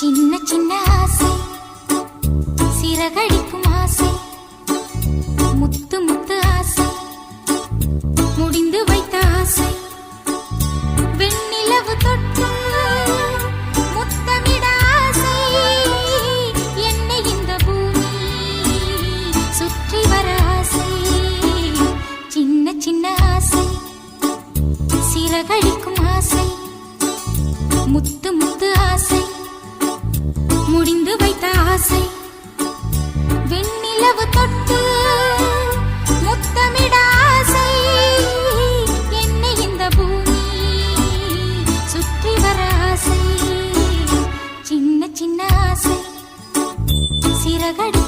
சின்ன சின்ன ஆசை சிறகடிக்கும் ஆசை முத்து முத்து ஆசை முடிந்து வைத்த ஆசை வெண்ணிலவு தொட்டு முத்தமிட ஆசை என்னை இந்த பூமி சுற்றி வர ஆசை சின்ன சின்ன ஆசை சிறகடிக்கும் ஆசை முத்து முத்து ஆசை முடிந்து வைத்த ஆசை வெண்ணிலவு தொட்டு முத்தமிட ஆசை என்னை இந்த பூமி சுற்றி வர ஆசை சின்ன சின்ன ஆசை சிறகடி